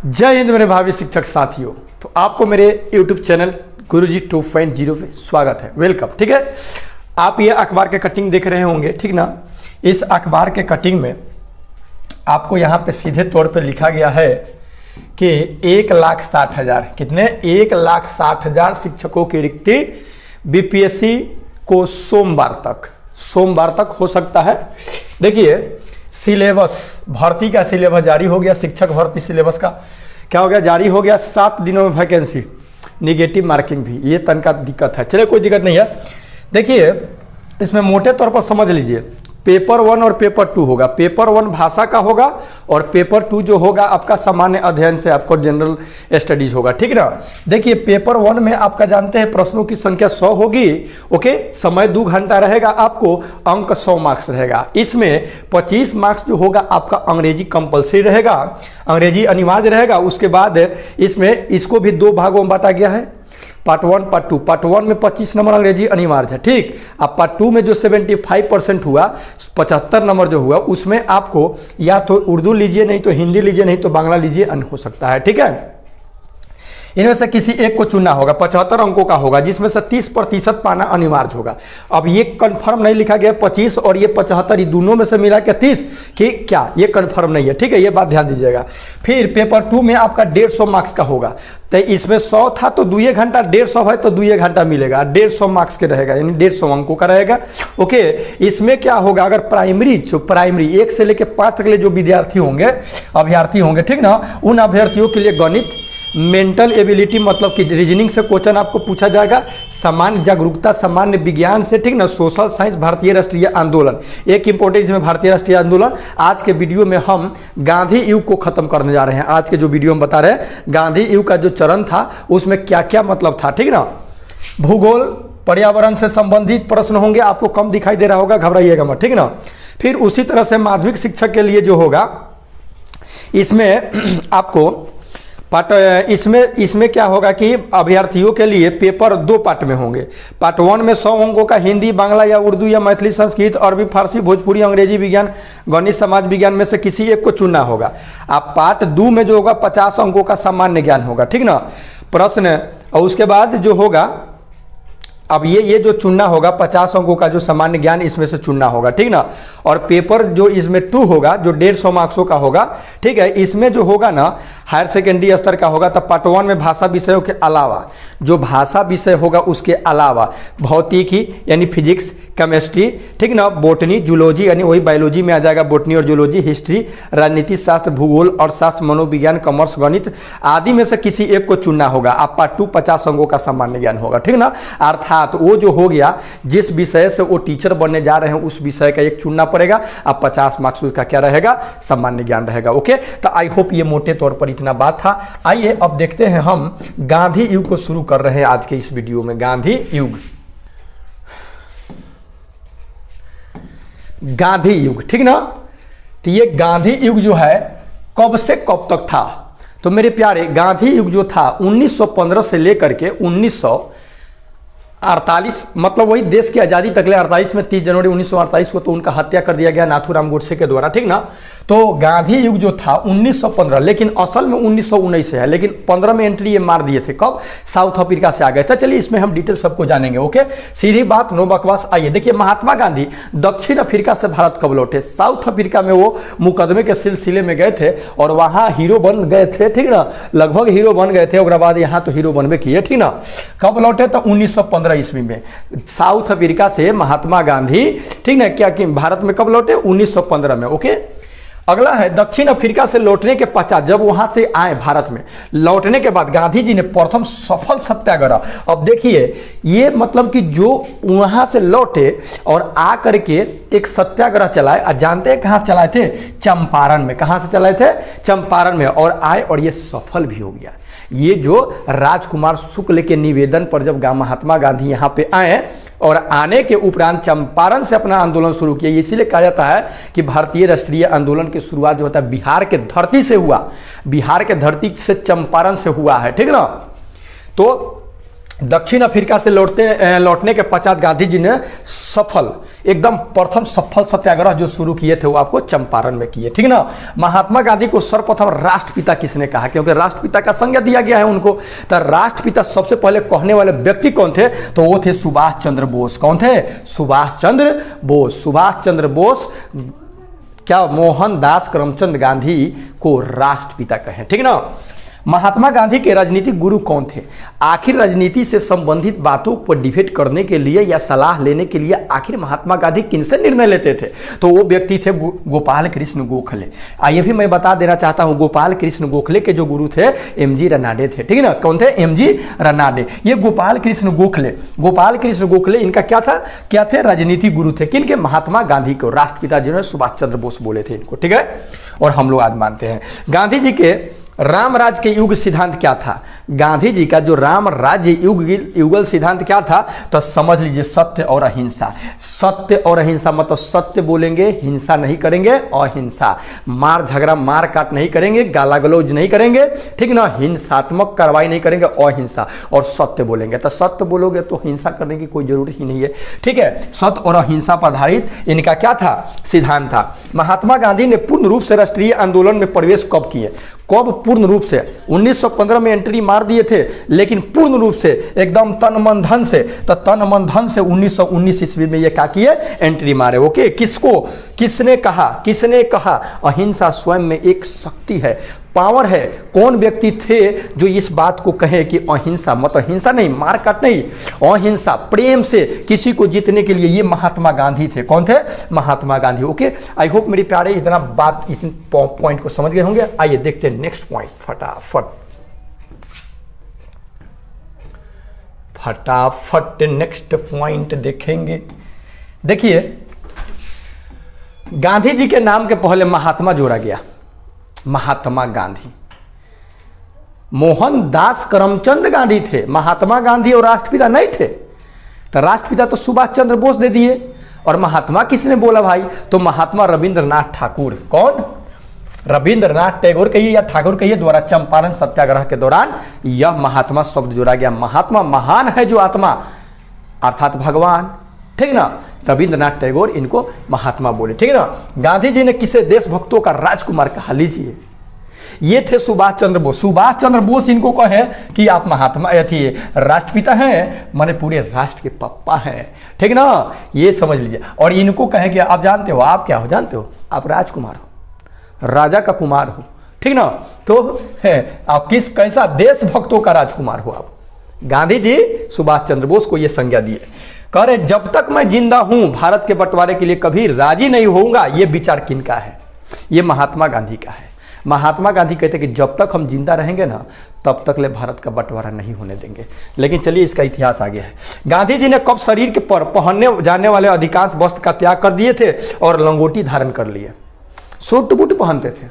जय हिंद मेरे भावी शिक्षक साथियों। तो आपको मेरे YouTube चैनल गुरुजी 2.0 पे स्वागत है, वेलकम। ठीक है, आप ये अखबार के कटिंग देख रहे होंगे, ठीक ना। इस अखबार के कटिंग में आपको यहाँ पे सीधे तौर पे लिखा गया है कि 1,60,000 कितने 1,60,000 शिक्षकों की रिक्ति बीपीएससी को सोमवार तक हो सकता है। देखिए, सिलेबस भर्ती का सिलेबस जारी हो गया, शिक्षक भर्ती सिलेबस का क्या हो गया, जारी हो गया। 7 दिनों में वैकेंसी, निगेटिव मार्किंग भी, ये तन का दिक्कत है। चलिए, कोई दिक्कत नहीं है। देखिए, इसमें मोटे तौर पर समझ लीजिए, पेपर 1 और पेपर 2 होगा। पेपर 1 भाषा का होगा और पेपर 2 जो होगा आपका सामान्य अध्ययन से, आपको जनरल स्टडीज होगा, ठीक ना। देखिए, पेपर 1 में आपका जानते हैं प्रश्नों की संख्या 100 होगी, ओके। समय 2 घंटा रहेगा, आपको अंक 100 मार्क्स रहेगा। इसमें 25 मार्क्स जो होगा आपका अंग्रेजी कंपलसरी रहेगा, अंग्रेजी अनिवार्य रहेगा। उसके बाद इसमें इसको भी 2 भागों में बांटा गया है, पार्ट 1 पार्ट 2। पार्ट 1 में 25 नंबर अंग्रेजी अनिवार्य है, ठीक। अब पार्ट 2 में जो 75% हुआ, 75 नंबर जो हुआ, उसमें आपको या तो उर्दू लीजिए, नहीं तो हिंदी लीजिए, नहीं तो बांग्ला लीजिए, अन्य हो सकता है, ठीक है। इनमें से किसी एक को चुनना होगा। 75 अंकों का होगा, जिसमें से 30% पाना अनिवार्य होगा। अब ये कंफर्म नहीं लिखा गया 25 और ये 75, ये दोनों में से मिला के 30 कि क्या, ये कंफर्म नहीं है, ठीक है, ये बात ध्यान दीजिएगा। फिर पेपर 2 में आपका 150 मार्क्स का होगा। तो इसमें 100 था तो 2 घंटा, 150 है तो 2 घंटा मिलेगा, 150 मार्क्स के रहेगा, यानी 150 अंकों का रहेगा, ओके। इसमें क्या होगा, अगर प्राइमरी 1 से लेकर 5 तक के लिए जो विद्यार्थी होंगे, अभ्यर्थी होंगे, ठीक ना, उन अभ्यर्थियों के लिए गणित, मेंटल एबिलिटी मतलब कि रीजनिंग से क्वेश्चन आपको पूछा जाएगा, सामान्य जागरूकता, सामान्य विज्ञान से, ठीक ना, सोशल साइंस, भारतीय राष्ट्रीय आंदोलन, एक इंपॉर्टेंट इसमें भारतीय राष्ट्रीय आंदोलन। आज के वीडियो में हम गांधी युग को खत्म करने जा रहे हैं। आज के जो वीडियो हम बता रहे हैं, गांधी युग का जो चरण था उसमें क्या क्या मतलब था, ठीक ना। भूगोल, पर्यावरण से संबंधित प्रश्न होंगे, आपको कम दिखाई दे रहा होगा, घबराइएगा मत, ठीक ना। फिर उसी तरह से माध्यमिक शिक्षक के लिए जो होगा, इसमें आपको पार्ट इसमें क्या होगा कि अभ्यर्थियों के लिए पेपर 2 पार्ट में होंगे। पार्ट 1 में 100 अंकों का हिंदी, बांग्ला या उर्दू या मैथिली, संस्कृत, अरबी, फारसी, भोजपुरी, अंग्रेजी, विज्ञान, गणित, समाज विज्ञान में से किसी एक को चुनना होगा। अब पार्ट 2 में जो होगा 50 अंकों का सामान्य ज्ञान होगा, ठीक ना, प्रश्न। और उसके बाद जो होगा, अब ये जो चुनना होगा 50 अंकों का जो सामान्य ज्ञान, इसमें से चुनना होगा, ठीक ना। और पेपर जो इसमें 2 होगा, जो 150 मार्क्सों का होगा, ठीक है, इसमें जो होगा ना हायर सेकेंडरी स्तर का होगा। तब पार्ट 1 में भाषा विषयों के अलावा, जो भाषा विषय होगा उसके अलावा भौतिकी यानी फिजिक्स, केमिस्ट्री, ठीक ना, बोटनी, जूलॉजी यानी वही बायोलॉजी में आ जाएगा, बोटनी और जूलॉजी, हिस्ट्री, राजनीति शास्त्र, भूगोल और शास्त्र, मनोविज्ञान, कॉमर्स, गणित आदि में से किसी एक को चुनना होगा। अब पार्ट 2 50 अंकों का सामान्य ज्ञान होगा, ठीक ना। अर्थात वो जो हो गया, जिस विषय से वो टीचर बनने जा रहे हैं उस विषय का एक चुनना पड़ेगा। अब 50 मार्क्स उसका क्या रहेगा, सामान्य ज्ञान रहेगा, ओके। तो आई होप ये मोटे तौर पर इतना बात था। आइए अब देखते हैं, हम गांधी युग को शुरू कर रहे हैं आज के इस वीडियो में। गांधी युग, गांधी युग, ठीक ना। तो ये गांधी युग जो है कब से कब तक था, तो मेरे प्यारे, गांधी युग जो था 1915 से लेकर के 1948, मतलब वही देश की आज़ादी तक ले। 48 में 30 जनवरी 1948 को तो उनका हत्या कर दिया गया नाथूराम गोडसे के द्वारा, ठीक ना। तो गांधी युग जो था 1915, लेकिन असल में 1919 से है, लेकिन 15 में एंट्री ये मार दिए थे। कब, साउथ अफ्रीका से आ गए थे। चलिए इसमें हम डिटेल सबको जानेंगे, ओके, सीधी बात, नो बकवास। आइए देखिए, महात्मा गांधी दक्षिण अफ्रीका से भारत कब लौटे। साउथ अफ्रीका में वो मुकदमे के सिलसिले में गए थे और वहां हीरो बन गए थे, ठीक ना, लगभग हीरो बन गए थे। उसके बाद यहाँ तो हीरो बनबे किए, ठीक ना। कब लौटे, तो 1915 ईस्वी में साउथ अफ्रीका से महात्मा गांधी, ठीक ना, क्या कि भारत में कब लौटे, 1915 में, ओके। अगला है, दक्षिण अफ्रीका से लौटने के पश्चात, जब वहां से आए भारत में, लौटने के बाद गांधी जी ने प्रथम सफल सत्याग्रह। अब देखिए, ये मतलब कि जो वहां से लौटे और आ करके एक सत्याग्रह चलाए, जानते हैं कहां चलाए थे, चंपारण में। कहां से चलाए थे, चंपारण में, और आए और ये सफल भी हो गया। ये जो राजकुमार शुक्ल के निवेदन पर जब महात्मा गांधी यहाँ पे आए और आने के उपरांत चंपारण से अपना आंदोलन शुरू किया, इसीलिए कहा जाता है कि भारतीय राष्ट्रीय आंदोलन की शुरुआत जो होता है बिहार के धरती से हुआ, बिहार के धरती से चंपारण से हुआ है, ठीक ना। तो दक्षिण अफ्रीका से लौटने के पश्चात गांधी जी ने एकदम प्रथम सफल सत्याग्रह जो शुरू किए थे वो आपको चंपारण में किए, ठीक ना। महात्मा गांधी को सर्वप्रथम राष्ट्रपिता किसने कहा, क्योंकि राष्ट्रपिता का संज्ञा दिया गया है उनको। तो राष्ट्रपिता सबसे पहले कहने वाले व्यक्ति कौन थे, तो वो थे सुभाष चंद्र बोस। कौन थे, सुभाष चंद्र बोस। सुभाष चंद्र बोस क्या मोहनदास करमचंद गांधी को राष्ट्रपिता कहें, ठीक ना। महात्मा गांधी के राजनीतिक गुरु कौन थे, आखिर राजनीति से संबंधित बातों पर डिबेट करने के लिए या सलाह लेने के लिए आखिर महात्मा गांधी किनसे निर्णय लेते थे, तो वो व्यक्ति थे गोपाल कृष्ण गोखले। ये भी मैं बता देना चाहता हूं, गोपाल कृष्ण गोखले के जो गुरु थे एमजी रनाडे थे, ठीक है ना। कौन थे, एमजी रनाडे। ये गोपाल कृष्ण गोखले इनका क्या थे, राजनीतिक गुरु थे। किनके, महात्मा गांधी को। राष्ट्रपिता जिन्होंने सुभाष चंद्र बोस बोले थे इनको, ठीक है। और हम लोग आज मानते हैं गांधी जी के राम राज्य के युग सिद्धांत क्या था, गांधी जी का जो राम राज्य युगल सिद्धांत क्या था, तो समझ लीजिए सत्य और अहिंसा। सत्य और अहिंसा मतलब सत्य बोलेंगे, हिंसा नहीं करेंगे, अहिंसा, मार झगड़ा मार काट नहीं करेंगे, गाला गलौज नहीं करेंगे, ठीक ना, हिंसात्मक कार्रवाई नहीं करेंगे, अहिंसा और सत्य बोलेंगे। तो सत्य बोलोगे तो हिंसा करने की कोई जरूरत ही नहीं है, ठीक है। सत्य और अहिंसा पर आधारित इनका क्या था, सिद्धांत था। महात्मा गांधी ने पूर्ण रूप से राष्ट्रीय आंदोलन में प्रवेश कब किए, कब पूर्ण रूप से, 1915 में एंट्री मार दिए थे, लेकिन पूर्ण रूप से एकदम तन मन धन से, तो तन मन धन से 1919 ईस्वी में ये क्या किए, एंट्री मारे। ओके, किसको, किसने कहा अहिंसा स्वयं में एक शक्ति है, पावर है। कौन व्यक्ति थे जो इस बात को कहे कि अहिंसा मतलब हिंसा नहीं, मारकाट नहीं, अहिंसा प्रेम से किसी को जीतने के लिए, ये महात्मा गांधी थे। कौन थे, Mahatma Gandhi. Okay, I hope मेरे प्यारे इतना बात, इतने पॉइंट को समझ गए होंगे। आइए देखते हैं नेक्स्ट पॉइंट, फटाफट नेक्स्ट पॉइंट देखेंगे। देखिए, गांधी जी के नाम के पहले महात्मा जोड़ा गया, महात्मा गांधी। मोहनदास करमचंद गांधी थे, महात्मा गांधी और राष्ट्रपिता नहीं थे। तो राष्ट्रपिता तो सुभाष चंद्र बोस दे दिए, और महात्मा किसने बोला भाई, तो महात्मा रविंद्रनाथ ठाकुर। कौन, रविंद्रनाथ टैगोर कहिए या ठाकुर कहिए, द्वारा चंपारण सत्याग्रह के दौरान यह महात्मा शब्द जोड़ा गया। महात्मा महान है जो आत्मा, अर्थात भगवान, ठीक ना। रविंद्रनाथ टैगोर इनको महात्मा बोले, ठीक है ना। गांधी जी ने किसे देशभक्तों का राजकुमार कहा, लीजिए, ये थे सुभाष चंद्र बोस। सुभाष चंद्र बोस इनको कहे कि आप महात्मा थी, राष्ट्रपिता हैं, माने पूरे राष्ट्र के पप्पा हैं, ठीक ना, ये समझ लीजिए। और इनको कहे कि आप जानते हो, आप क्या हो, जानते हो, आप राजकुमार हो, राजा का कुमार हो, ठीक ना। तो आप कैसा देशभक्तों का राजकुमार हो आप। गांधी जी सुभाष चंद्र बोस को यह संज्ञा दिए, कह रहे जब तक मैं जिंदा हूं भारत के बंटवारे के लिए कभी राजी नहीं होऊंगा। यह विचार किनका है, यह महात्मा गांधी का है। महात्मा गांधी कहते कि जब तक हम जिंदा रहेंगे ना, तब तक ले भारत का बंटवारा नहीं होने देंगे। लेकिन चलिए इसका इतिहास आगे है। गांधी जी ने कब शरीर के पर पहनने जाने वाले अधिकांश वस्त्र का त्याग कर दिए थे और लंगोटी धारण कर लिए, सूट बूट पहनते थे,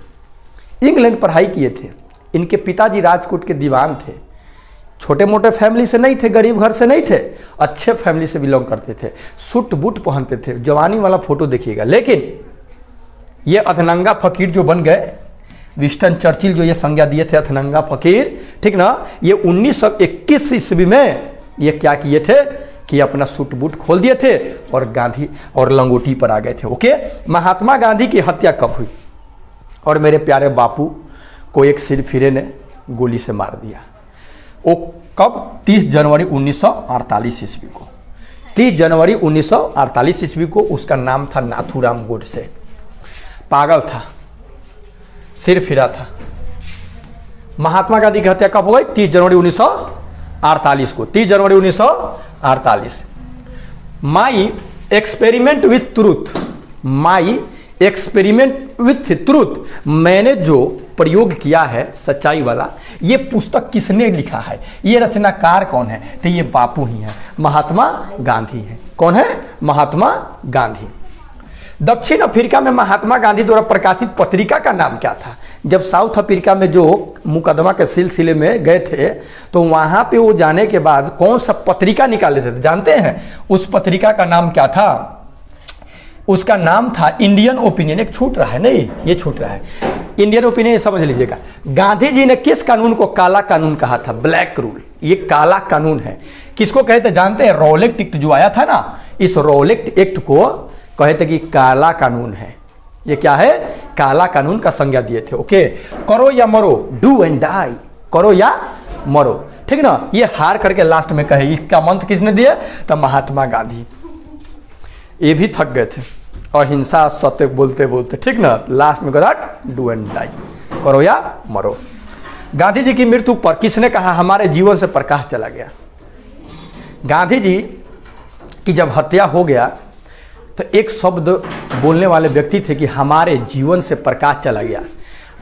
इंग्लैंड पढ़ाई किए थे। इनके पिताजी राजकोट के दीवान थे, छोटे मोटे फैमिली से नहीं थे, गरीब घर से नहीं थे, अच्छे फैमिली से बिलोंग करते थे, सूट बूट पहनते थे। जवानी वाला फोटो देखिएगा। लेकिन ये अधनंगा फकीर जो बन गए, विंस्टन चर्चिल जो ये संज्ञा दिए थे अधनंगा फकीर, ठीक ना, ये 1921 ईस्वी में ये क्या किए थे कि अपना सूट बूट खोल दिए थे और गांधी और लंगोटी पर आ गए थे। ओके, महात्मा गांधी की हत्या कब हुई, और मेरे प्यारे बापू को एक सिर फिरे ने गोली से मार दिया। वो कब, 30 जनवरी 1948 ईस्वी को। 30 जनवरी 1948 ईस्वी को। उसका नाम था नाथूराम गोडसे। पागल था, सिर फिरा था। महात्मा गांधी की हत्या कब हो गई, 30 जनवरी 1948 को। 30 जनवरी 1948। My experiment with truth, my experiment with truth, मैंने जो प्रयोग किया है सच्चाई वाला, ये पुस्तक किसने लिखा है, ये रचनाकार कौन है, तो ये बापू ही है, महात्मा गांधी है। कौन है, महात्मा गांधी। दक्षिण अफ्रीका में महात्मा गांधी द्वारा प्रकाशित पत्रिका का नाम क्या था। जब साउथ अफ्रीका में जो मुकदमा के सिलसिले में गए थे, तो वहां पे वो जाने के बाद कौन सा पत्रिका निकाले थे जानते हैं, उस पत्रिका का नाम क्या था, उसका नाम था इंडियन ओपिनियन। एक छूट रहा है, नहीं ये छूट रहा है, इंडियन ओपिनियन समझ लीजिएगा। गांधी जी ने किस कानून को काला कानून कहा था? Black rule. ये काला कानून है। किसको कहते जानते हैं? रॉलेट एक्ट जो आया था ना, इस रॉलेट एक्ट को कहते कि काला कानून है। ये क्या है? काला कानून का संज्ञा दिए थे। ओके, करो या मरो, डू एंड डाई, करो या मरो, ठीक ना। ये हार करके लास्ट में कहे। इसका मंत्र किसने दिया? तो महात्मा गांधी। ये भी थक गए थे, अहिंसा सत्य बोलते बोलते, ठीक ना। लास्ट में कहा डू एंड डाई, करो या मरो। गांधी जी की मृत्यु पर किसने कहा हमारे जीवन से प्रकाश चला गया? गांधी जी की जब हत्या हो गया तो एक शब्द बोलने वाले व्यक्ति थे कि हमारे जीवन से प्रकाश चला गया,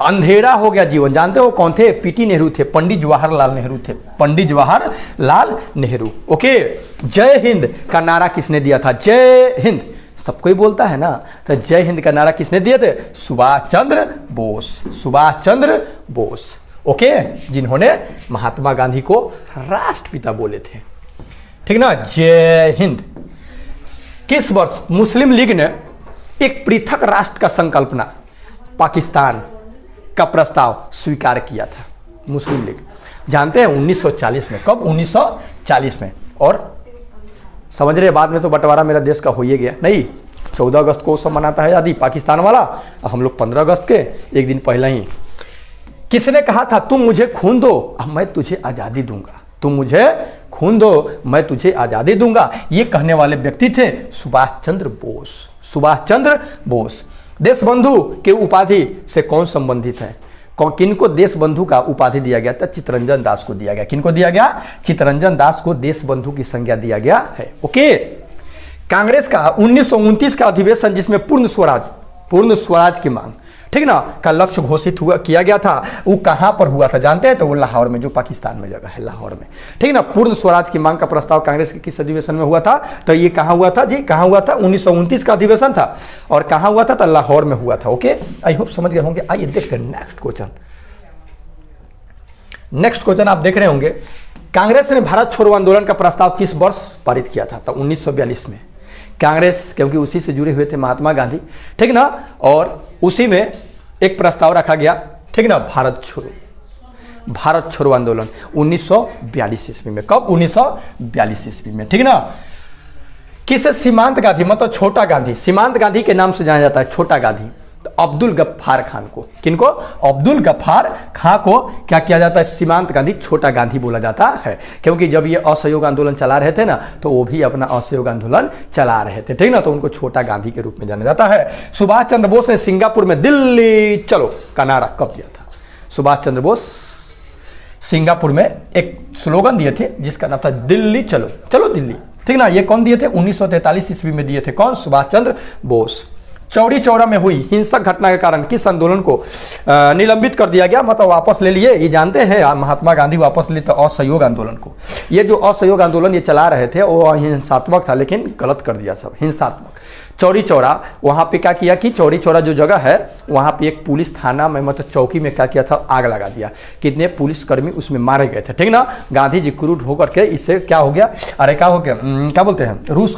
अंधेरा हो गया जीवन। जानते हो कौन थे? पीटी नेहरू थे, पंडित जवाहरलाल नेहरू थे, पंडित जवाहरलाल नेहरू। ओके, जय हिंद का नारा किसने दिया था? जय हिंद सब कोई बोलता है ना, तो जय हिंद का नारा किसने दिए थे? सुभाष चंद्र बोस, सुभाष चंद्र बोस। ओके, जिन्होंने महात्मा गांधी को राष्ट्रपिता बोले थे, ठीक ना। जय हिंद। किस वर्ष मुस्लिम लीग ने एक पृथक राष्ट्र का संकल्पना, पाकिस्तान का प्रस्ताव स्वीकार किया था? मुस्लिम लीग, जानते हैं 1940 में। कब? 1940 में। और समझ रहे, बाद में तो बंटवारा मेरा देश का हो ही गया। नहीं, 14 अगस्त को सब मनाता है आजादी पाकिस्तान वाला, हम लोग 15 अगस्त के एक दिन पहले ही। किसने कहा था तुम मुझे खून दो अब मैं तुझे आजादी दूंगा, तुम मुझे खून दो मैं तुझे आजादी दूंगा? ये कहने वाले व्यक्ति थे सुभाष चंद्र बोस, सुभाष चंद्र बोस। देश बंधु के उपाधि से कौन संबंधित है? किनको देश बंधु का उपाधि दिया गया था? चित्तरंजन दास को दिया गया। किनको दिया गया? चित्तरंजन दास को देश बंधु की संज्ञा दिया गया है। ओके, कांग्रेस का 1929 का अधिवेशन जिसमें पूर्ण स्वराज की मांग, ठीक ना, का लक्ष्य घोषित हुआ किया गया था, वो कहां पर हुआ था जानते हैं? तो वो लाहौर में, जो पाकिस्तान में जगह है, लाहौर में, ठीक ना। पूर्ण स्वराज की मांग का प्रस्ताव कांग्रेस के किस अधिवेशन में हुआ था? तो ये कहां हुआ था जी? कहां हुआ था? 1929 का अधिवेशन था। और कहां हुआ था? तो लाहौर में हुआ था। ओके, आई होप समझ गए होंगे। आइए देखते हैं नेक्स्ट क्वेश्चन। नेक्स्ट क्वेश्चन आप देख रहे होंगे, कांग्रेस ने भारत छोड़ो आंदोलन का प्रस्ताव किस वर्ष पारित किया था? तो 1942 में। कांग्रेस, क्योंकि उसी से जुड़े हुए थे महात्मा गांधी, ठीक ना, और उसी में एक प्रस्ताव रखा गया, ठीक ना, भारत छोड़ो आंदोलन 1942 ईस्वी में। कब? 1942 ईस्वी में, ठीक ना। किसे सीमांत गांधी, मतलब छोटा गांधी, सीमांत गांधी के नाम से जाना जाता है, छोटा गांधी? तो अब्दुल गफ्फार खान को। किनको? अब्दुल गफ्फार खान को क्या किया जाता है? सीमांत गांधी, छोटा गांधी बोला जाता है, क्योंकि जब ये असहयोग आंदोलन चला रहे थे ना, तो वो भी अपना असहयोग आंदोलन चला रहे थे, ठीक ना, तो उनको छोटा गांधी के रूप में जाना जाता है। सुभाष चंद्र बोस ने सिंगापुर में दिल्ली चलो का नारा कब दिया था? सुभाष चंद्र बोस सिंगापुर में एक स्लोगन दिए थे जिसका नाम था दिल्ली चलो, चलो दिल्ली, ठीक ना। ये कौन दिए थे? 1943 ईस्वी में दिए थे। कौन? सुभाष चंद्र बोस। चौरी चौरा में हुई हिंसक घटना के कारण किस आंदोलन को निलंबित कर दिया गया, मतलब वापस ले लिए? ये जानते हैं, महात्मा गांधी वापस लिए तो असहयोग आंदोलन को। ये जो असहयोग आंदोलन ये चला रहे थे वो हिंसात्मक था, लेकिन गलत कर दिया सब, हिंसात्मक। चौरी चौरा, वहां पे क्या किया कि चौरी चौरा जो जगह है वहां पे एक पुलिस थाना में, मतलब चौकी में क्या किया था? आग लगा दिया। कितने पुलिसकर्मी उसमें मारे गए थे, ठीक ना। गांधी जी क्रूर होकर के इससे क्या हो गया? अरे क्या हो गया, क्या बोलते हैं, रूस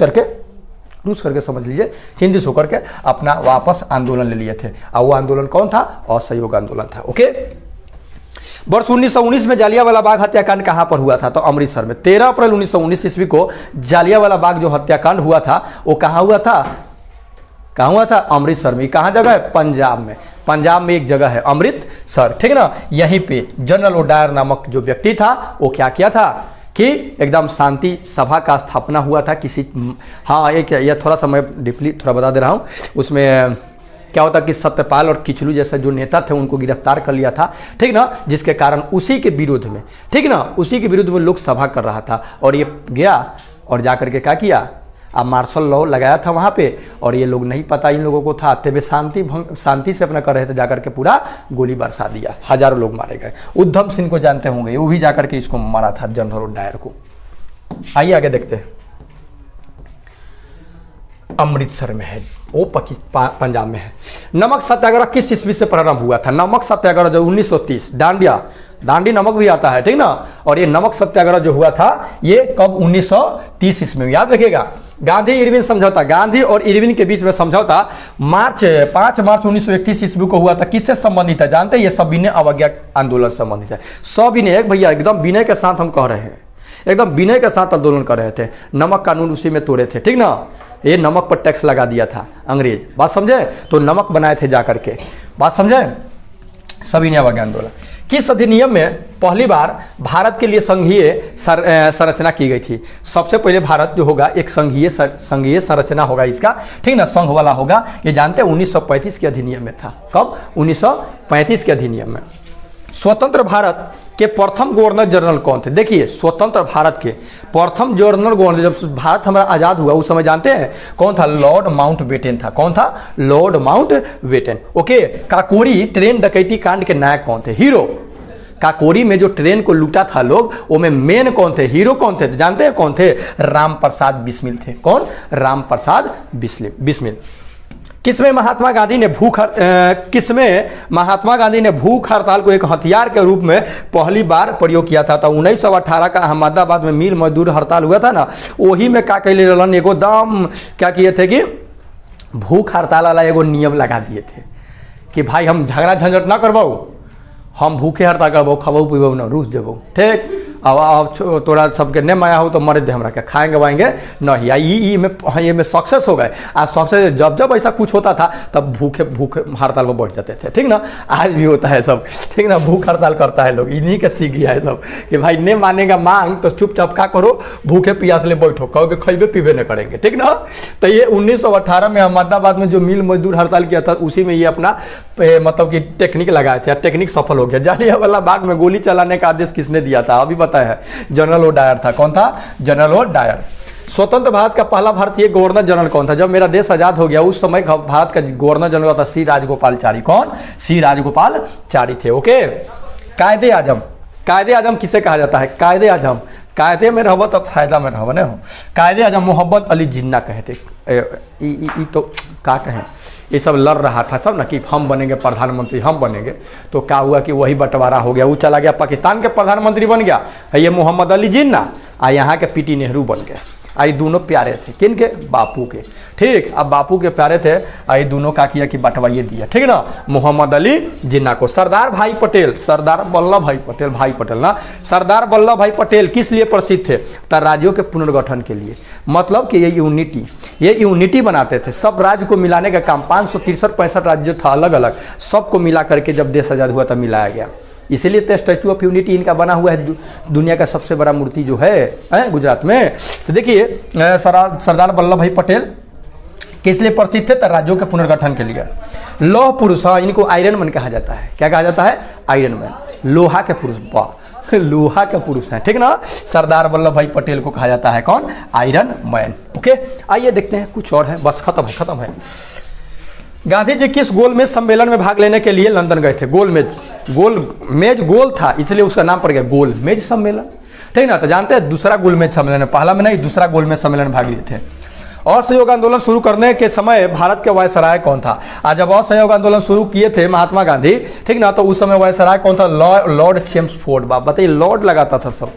करके समझ लीजिए, चिंतित होकर के अपना वापस आंदोलन ले लिए थे। और वो आंदोलन कौन था? असहयोग आंदोलन था। ओके, वर्ष 1919 में जालियांवाला बाग हत्याकांड कहां पर हुआ था? तो अमृतसर में। 13 अप्रैल 1919 ईस्वी को जालियांवाला बाग जो हत्याकांड हुआ था वो कहां हुआ था? कहां हुआ था? अमृतसर में। कहां जगह है? पंजाब में। पंजाब में एक जगह है अमृतसर, ठीक ना। यहीं पे जनरल ओडायर नामक जो व्यक्ति था वो क्या किया था कि एकदम शांति सभा का स्थापना हुआ था किसी, हाँ एक यह थोड़ा सा मैं डीपली थोड़ा बता दे रहा हूँ। उसमें क्या होता कि सत्यपाल और किचलू जैसे जो नेता थे उनको गिरफ्तार कर लिया था, ठीक ना, जिसके कारण उसी के विरोध में, ठीक ना, उसी के विरुद्ध में लोग सभा कर रहा था। और ये गया और जाकर के क्या किया? अब मार्शल लॉ लगाया था वहाँ पे, और ये लोग नहीं पता इन लोगों को था, तब शांति से अपना कर रहे थे, जाकर के पूरा गोली बरसा दिया, हजारों लोग मारे गए। उद्धम सिंह को जानते होंगे, वो भी जाकर के इसको मारा था, जनरल डायर को। आइए आगे देखते हैं। अमृतसर में है, वो पंजाब में है। नमक सत्याग्रह किस ईस्वी से प्रारंभ हुआ था? नमक सत्याग्रह जो 1930, दांडी नमक भी आता है, ठीक ना। और ये नमक सत्याग्रह जो हुआ था ये कब? 1930 ईस्वी में। याद रखिएगा, गांधी इरविन समझौता, गांधी और इरविन के बीच में समझौता 5 मार्च 1931 ईस्वी को हुआ था। किससे संबंधित है जानते हैं? ये सविनय अवज्ञा आंदोलन से संबंधित है। सविनय भैया, एकदम विनय के साथ हम कह रहे हैं, एकदम विनय के साथ आंदोलन कर रहे थे। नमक कानून उसी में तोड़े थे, ठीक ना। ये नमक पर टैक्स लगा दिया था अंग्रेज, बात समझे? तो नमक बनाए थे जाकर के, बात समझे? सविनय अवज्ञा आंदोलन। किस अधिनियम में पहली बार भारत के लिए संघीय संरचना की गई थी? सबसे पहले भारत जो होगा एक संघीय संरचना होगा इसका, ठीक ना, संघ वाला होगा। ये जानते हैं 1935 के अधिनियम में था। कब? 1935 के अधिनियम में। स्वतंत्र भारत के प्रथम गवर्नर जनरल कौन थे? देखिए, स्वतंत्र भारत के प्रथम गवर्नर, जब भारत हमारा आजाद हुआ उस समय जानते हैं कौन था? लॉर्ड माउंटबेटन था। कौन था? Lord Mountbatten. Okay. Kakori train डकैती कांड के नायक कौन थे? हीरो। काकोरी में जो ट्रेन को लूटा था लोग, वो में मेन कौन थे? हीरो कौन थे? जानते हैं कौन थे? राम प्रसाद बिस्मिल थे। कौन? राम प्रसाद बिस्मिल। किसमें महात्मा गांधी ने भूख हड़ताल को एक हथियार के रूप में पहली बार प्रयोग किया था? तो 1918 का अहमदाबाद में मिल मजदूर हड़ताल हुआ था ना, वही में का कैले रहलन, एगो दम क्या किए थे कि भूख हड़ताल वाला एगो नियम लगा दिए थे कि भाई हम झगड़ा झंझट ना करवाओ, हम भूखे हड़ताल करबो, खबो पीबो ना, रूस देबो, ठीक। अब तोरा सबके नहीं माया हो तो मरे दे हमरा के, खाएंगे वाएंगे नहीं। ये में सक्सेस हो गए। आज सक्सेस जब ऐसा कुछ होता था तब भूखे हड़ताल में बैठ जाते थे, ठीक ना। आज भी होता है सब, ठीक ना, भूख हड़ताल करता है लोग, इन्हीं के सीख गया है सब कि भाई नहीं मानेगा मांग तो चुपचाप का करो, भूखे प्यास ले बैठो, कहो कि खैबे पीबे नहीं करेंगे, ठीक ना। तो ये 1918 में अहमदाबाद में जो मिल मजदूर हड़ताल किया था, उसी में ये अपना मतलब कि टेक्निक लगाए थे। टेक्निक सफल हो गया। जालियांवाला बाग में गोली चलाने का आदेश किसने दिया था? अभी है जनरल ओ डायर था। कौन था? General O Dyer. स्वतंत्र भारत का पहला भारतीय गवर्नर जनरल कौन था? जब मेरा देश आजाद हो गया उस समय भारत का गवर्नर जनरल था सी राजगोपालचारी। कौन? सी राजगोपालचारी थे। ओके। कायदे आजम किसे कहा जाता है? कायदे आजम, कायदे में रहो तो फायदा में रहो, नहीं हो। कायदे आजम मोहम्मद अली जिन्ना कहते। तो क्या कहें, ये सब लड़ रहा था सब ना कि हम बनेंगे प्रधानमंत्री, हम बनेंगे। तो क्या हुआ कि वही बंटवारा हो गया, वो चला गया पाकिस्तान के प्रधानमंत्री बन गया, ये मोहम्मद अली जिन्ना, और यहाँ के पीटी नेहरू बन गए। आई दोनों प्यारे थे, किनके? बापू के, ठीक। अब बापू के प्यारे थे, आई दोनों का किया कि बंटवाइए दिया, ठीक ना, मोहम्मद अली जिन्ना को। सरदार वल्लभ भाई पटेल ना, सरदार वल्लभ भाई पटेल किस लिए प्रसिद्ध थे? तो राज्यों के पुनर्गठन के लिए। मतलब कि ये यूनिटी बनाते थे, सब राज्य को मिलाने का काम। 563-65 राज्य था अलग अलग, सबको मिला करके जब देश आजाद हुआ तब मिलाया गया। इसीलिए तो स्टैचू ऑफ यूनिटी इनका बना हुआ है, दुनिया का सबसे बड़ा मूर्ति जो है गुजरात में। तो देखिए, सरदार वल्लभ भाई पटेल किस लिए प्रसिद्ध थे? तो राज्यों के पुनर्गठन के लिए। लौह पुरुष, हाँ, इनको आयरन मैन कहा जाता है। क्या कहा जाता है? आयरन मैन, लोहा के पुरुष। वाह, लोहा के पुरुष हैं, ठीक ना। सरदार वल्लभ भाई पटेल को कहा जाता है कौन? Iron man. ओके। आइए देखते हैं कुछ और है, बस खत्म है। गांधी जी किस गोलमेज सम्मेलन में भाग लेने के लिए लंदन गए थे? गोलमेज गोल था इसलिए उसका नाम पड़ गया गोलमेज सम्मेलन, ठीक ना। तो जानते हैं दूसरा गोलमेज सम्मेलन, पहला में नहीं, दूसरा गोलमेज सम्मेलन में भाग लिए थे। असहयोग आंदोलन शुरू करने के समय भारत के वायसराय कौन था? आज जब असहयोग आंदोलन शुरू किए थे महात्मा गांधी, ठीक ना, तो उस समय वायसराय कौन था? Lord Chelmsford. बाप बताइए, लॉर्ड लगाता था सब,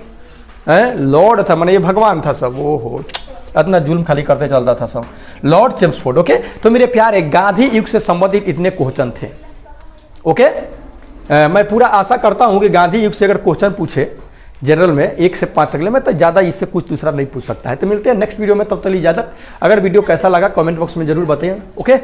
लॉर्ड था, माने ये भगवान था सब। ओहो, इतना जुल्म खाली करते चलता था सब, लॉर्ड चेम्सफोर्ड। ओके। तो मेरे प्यारे, गांधी युग से संबंधित इतने क्वेश्चन थे। ओके। मैं पूरा आशा करता हूं कि गांधी युग से अगर क्वेश्चन पूछे जनरल में 1 से 5 तक ले, मैं तो ज़्यादा इससे कुछ दूसरा नहीं पूछ सकता है। तो मिलते हैं नेक्स्ट वीडियो में, तब तक इजाजत। अगर वीडियो कैसा लगा कमेंट बॉक्स में जरूर बताइए। ओके।